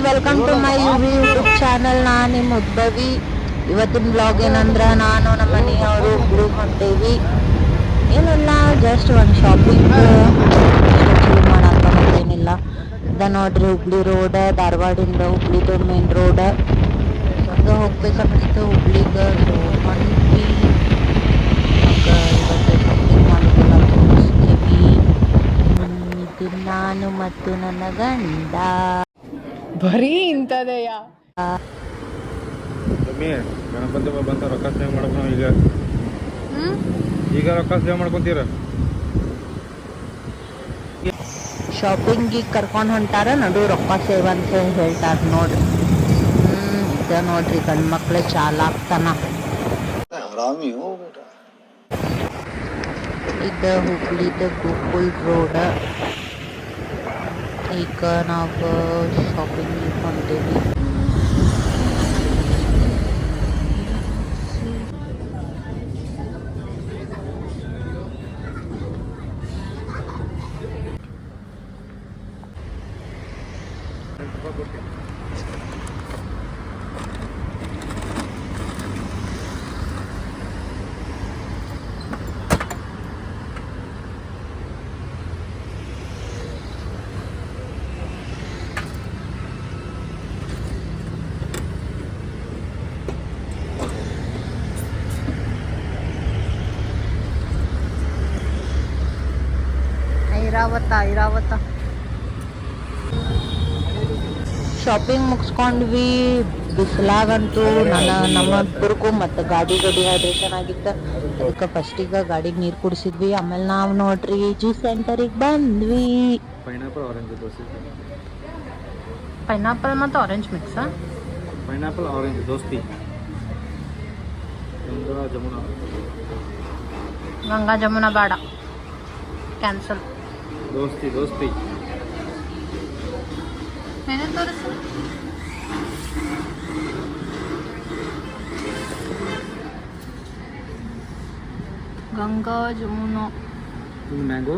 Welcome to my YouTube channel. ನಾನು ನಿಮ್ಮ ಉದ್ಭವಿ. ಇವತ್ತಿನ ಬ್ಲಾಗ್ ಏನಂದ್ರೆ ನಾನು ನಮ್ಮ ಮನೆಯವರು ಹುಬ್ಳಿಗೆ ಹೊಂಟೇವಿ. ಏನಿಲ್ಲ, ಜಸ್ಟ್ ಒಂದು ಶಾಪಿಂಗ್ ಮಾಡಕ್ಕ ಮತ್ತೇನಿಲ್ಲ. ಇದ ನೋಡ್ರಿ ಹುಬ್ಳಿ ರೋಡ್, ಧಾರವಾಡಿಂದ ಹುಬ್ಳಿದು ಮೇನ್ ರೋಡ್. ಹಂಗೆ ಹೋಗ್ಬೇಕಂತಿತ್ತು ಹುಬ್ಳಿಗೆ. ಸೊ ಹೊಂಟ್ವಿ. ಇವತ್ತು ಶಾಪಿಂಗ್ ಮಾಡೋದೆಲ್ಲ ತೋರಿಸ್ತೀವಿ. ಇದು ನಾನು ಮತ್ತು ನನ್ನ ಗಂಡ. ಬರೀ ಇಂಥದೆಯಾ? ಗಣಪತಿ ಬಂತ ರೊಕ್ಕ ಸೇವ್ ಮಾಡ್ಕೊ. ಈಗ ರೊಕ್ಕ ಸೇವ್ ಮಾಡ್ಕೊಂತೀರ. ಶಾಪಿಂಗಿಗೆ ಕರ್ಕೊಂಡು ಹೊಂಟಾರ, ನಡು ರೊಕ್ಕ ಸೇವ್ ಅಂತ ಹೇಳ್ತಾರ ನೋಡ್ರಿ. ಇದ ನೋಡ್ರಿ ಗಂಡು ಮಕ್ಳು ಚಾಲಾಕ್ತನ. ಇದ ಹುಬ್ಳಿದ ಗೋಕುಲ್ ರೋಡ್. ಈಗ ನಾವು ಶಾಪಿಂಗಿಗೆ ಹೊಂಟೇವಿ. ಐರಾವತ ಶಾಪಿಂಗ್ ಮುಗಿಸ್ಕೊಂಡ್ವಿ. ಬಿಸಿಲಾಗಂತೂ ನಮ್ಮಿಬ್ಬರಿಗೂ ಮತ್ತು ಗಾಡಿ ಹೈಡ್ರೇಷನ್ ಆಗಿತ್ತು. ಅದಕ್ಕೆ ಫಸ್ಟಿಗೆ ಗಾಡಿಗೆ ನೀರು ಕುಡಿಸಿದ್ವಿ. ಆಮೇಲೆ ನಾವು ನೋಡ್ರಿ ಜ್ಯೂಸ್ ಸೆಂಟರಿಗೆ ಬಂದ್ವಿ. ಪೈನಾಪಲ್ ಮತ್ತು ಆರೆಂಜ್ ಮಿಕ್ಸ್. ಪೈನಾಪಲ್ ಆರೆಂಜ್ ದೋಸ್ತಿ. ಗಂಗಾ ಜಮುನಾ ಬೇಡ, ಕ್ಯಾನ್ಸಲ್. ದೋಸ್ತಿ ತೋರಿಸು. ಗಂಗಾ ಜಮುನಾ ಮ್ಯಾಂಗೋ.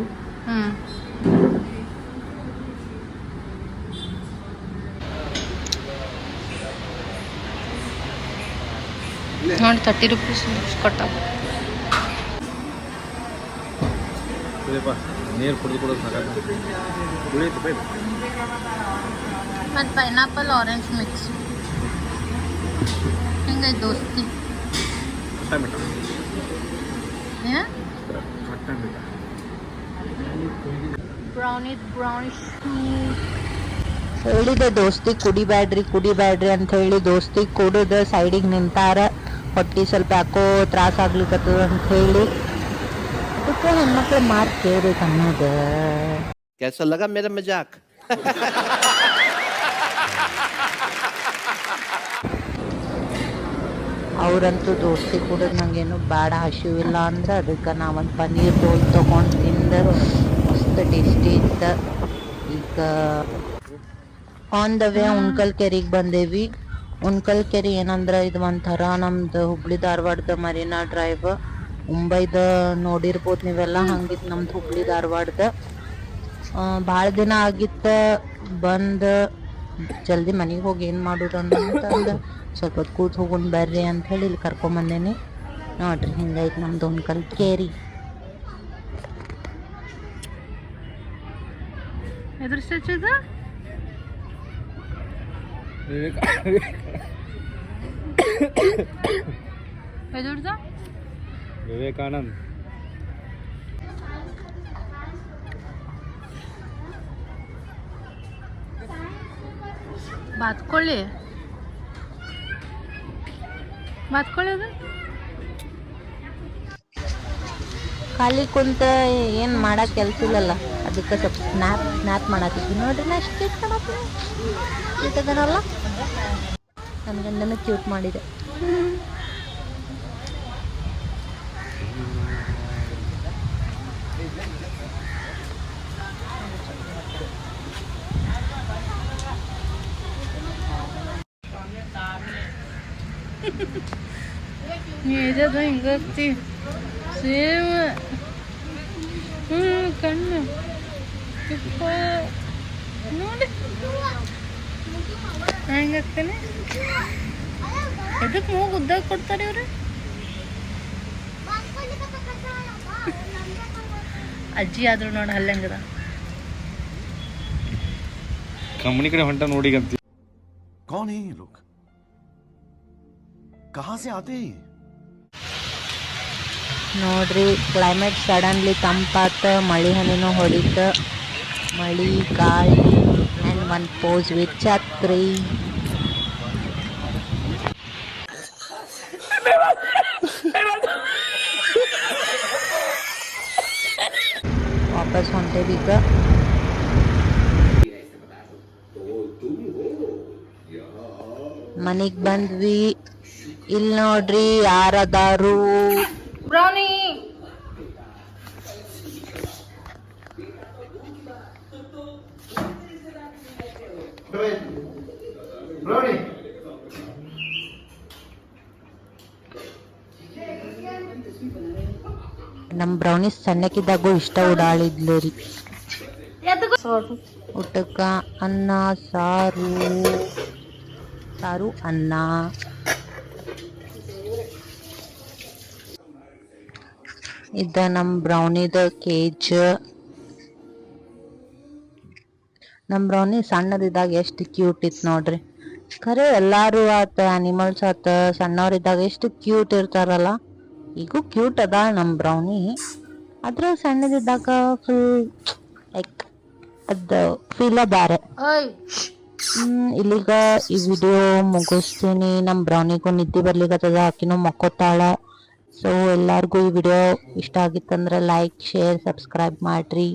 ನೋಡಿ 30 ರೂಪೀಸ್ ಕೊಟ್ಟ. ನೀರು ಕುಡಿದು ಮತ್ತು ಪೈನಾಪಲ್ ಆರೆಂಜ್ ಮಿಕ್ಸ್. ಹಿಂಗೈತೆ ದೋಸ್ತಿ. ಬ್ರೌನಿಶ್ ಹೇಳಿದೆ ದೋಸ್ತಿ ಕುಡಿಬ್ಯಾಡ್ರಿ ಅಂತ ಹೇಳಿ ದೋಸ್ತಿ ಕುಡಿದ ಸೈಡಿಗೆ ನಿಂತಾರ. ಹೊಟ್ಟಿ ಸ್ವಲ್ಪ ಯಾಕೋ ತ್ರಾಸ ಆಗ್ಲಿಕ್ಕತ್ತದ ಅಂತ ಹೇಳಿ. ಅದಕ್ಕೆ ಹೆಣ್ಮಕ್ಳು ಮಾತು ಕೇಳ್ಬೇಕು ಅನ್ನೋದು. कैसा लगा मेरा मजाक? ಅವರಂತೂ ದೋಸ್ತಿ ಕುಡಿದ್ ನಂಗೇನು ಬೇಡ, ಹಸಿವಿಲ್ಲ ಅಂದ್ರೆ ಅದಕ್ಕೆ ನಾವೊಂದು ಪನ್ನೀರ್ ರೋಲ್ ತೊಗೊಂಡು ತಿಂದು ಮಸ್ತ್ ಟೇಸ್ಟಿ ಇತ್ತ. ಈಗ ಆನ್ ದ ವೇ ಉಣ್ಕಲ್ ಕೆರೆಗೆ ಬಂದೇವಿ. ಉಣ್ಕಲ್ ಕೆರೆ ಏನಂದ್ರೆ ಇದು ಒಂಥರ ನಮ್ದು ಹುಬ್ಳಿ ಧಾರವಾಡದ ಮರೀನಾ ಡ್ರೈವ್. ಮುಂಬೈದ ನೋಡಿರ್ಬೋದು ನೀವೆಲ್ಲ, ಹಂಗಿತ್ತು ನಮ್ದು ಹುಬ್ಳಿ ಧಾರವಾಡದ. ಭಾಳ ದಿನ ಆಗಿತ್ತ ಬಂದು ಜಲ್ದಿ ಮನೆಗೆ ಹೋಗಿ ಏನು ಮಾಡೋದು ಅಂತಂದು ಸ್ವಲ್ಪ ಹೊತ್ತು ಕೂತು ಹೋಗೋಣ ಬರ್ರಿ ಅಂತ ಹೇಳಿ ಇಲ್ಲಿ ಕರ್ಕೊಂಬಂದೇನಿ. ನೋಡ್ರಿ ಹಿಂಗೈತೆ ನಮ್ದು ಉಣ್ಕಲ್ ಕೇರಿ. ಎದ್ರ ಸ್ಟ್ಯಾಚು ಇದು? ಎದುರ್ದು ವಿವೇಕಾನಂದ್. ಬಾತ್ಕೊಳ್ಳಿ ಅದು ಖಾಲಿ ಕುಂತ ಏನು ಮಾಡಕ್ಕೆ ಕೆಲಸ ಇಲ್ಲಲ್ಲ, ಅದಕ್ಕೆ ಸ್ವಲ್ಪ ಸ್ನ್ಯಾಪ್ ಮಾಡತ್ತಿದ್ವಿ. ನೋಡ್ರಿ ನಾ ಎಷ್ಟು ಕ್ಯೂಟ್ ನನ್ನ ಗಂಡನ ಕ್ಯೂಟ್ ಮಾಡಿದೆ. ನೀಜದ ಹಿಂಗತ್ತಿ ಸೇಮ್ ಕಣ್ಣು ನೋಡಿ ಹೆಂಗಾಗ್ತೇನೆ ಎದಕ್ಕೆ ಮೂಗು ಉದ್ದಾಗ ಕೊಡ್ತಾರೆ ಇವ್ರು ಅಜ್ಜಿ ಆದ್ರೂ ನೋಡಿ ಹಲ್ಲಂಗದ ಕಂಪನಿ ಕಡೆ ಹೊಂಟ ನೋಡಿ ಅಂತ कौन है ये लोग कहां से आते हैं ನೋಡ್ರಿ ಕ್ಲೈಮೇಟ್ ಸಡನ್ಲಿ ತಂಪಾತ ಮಳಿ ಹನಿನೂ ಹೊಡಿತ ಮಳಿ ಗಾಳಿ ಆ್ಯಂಡ್ ಒನ್ ಪೋಸ್ ವಿತ್ ಛತ್ರಿ ವಾಪಸ್ ಹೊಂಟೇವೀಗ ಮನೆಗೆ ಬಂದ್ವಿ ಇಲ್ಲಿ ನೋಡ್ರಿ ಯಾರದಾರು ಬ್ರೌನಿ ನಮ್ಮ ಬ್ರೌನಿ ಸಣ್ಣಕ್ಕಿದ್ದಾಗೂ ಇಷ್ಟ ಓಡಾಳಿದ್ಲು ರೀ ಊಟಕ್ಕ ಅನ್ನ ಸಾರು ಅನ್ನ ಇದ ನಮ್ಮ ಬ್ರೌನಿದ ಕೇಜ್ ನಮ್ಮ ಬ್ರೌನಿ ಸಣ್ಣದಿದ್ದಾಗ ಎಷ್ಟು ಕ್ಯೂಟ್ ಇತ್ತು ನೋಡ್ರಿ ಖರೆ ಎಲ್ಲಾರು ಆತ ಆನಿಮಲ್ಸ್ ಆತ ಸಣ್ಣವ್ರಿದ್ದಾಗ ಎಷ್ಟು ಕ್ಯೂಟ್ ಇರ್ತಾರಲ್ಲ ಈಗೂ ಕ್ಯೂಟ್ ಅದ ನಮ್ಮ ಬ್ರೌನಿ ಆದ್ರೆ ಸಣ್ಣದಿದ್ದಾಗ ಫುಲ್ ಲೈಕ್ ಅದು ಫೀಲ ಬೇರೆ ಇಲ್ಲಿಗ ಈ ವಿಡಿಯೋ ಮುಗಿಸ್ತೀನಿ ನಮ್ಮ ಬ್ರೌನಿಗೂ ನಿದ್ದೆ ಬರ್ಲಿಕ್ಕತ್ತದ ಆಕಿನೂ ಮಕ್ಕೋತಾಳ ಸೊ ಎಲ್ಲರಿಗೂ ಈ ವಿಡಿಯೋ ಇಷ್ಟ ಆಗಿತ್ತಂದ್ರೆ ಲೈಕ್ ಶೇರ್ ಸಬ್ಸ್ಕ್ರೈಬ್ ಮಾಡ್ರಿ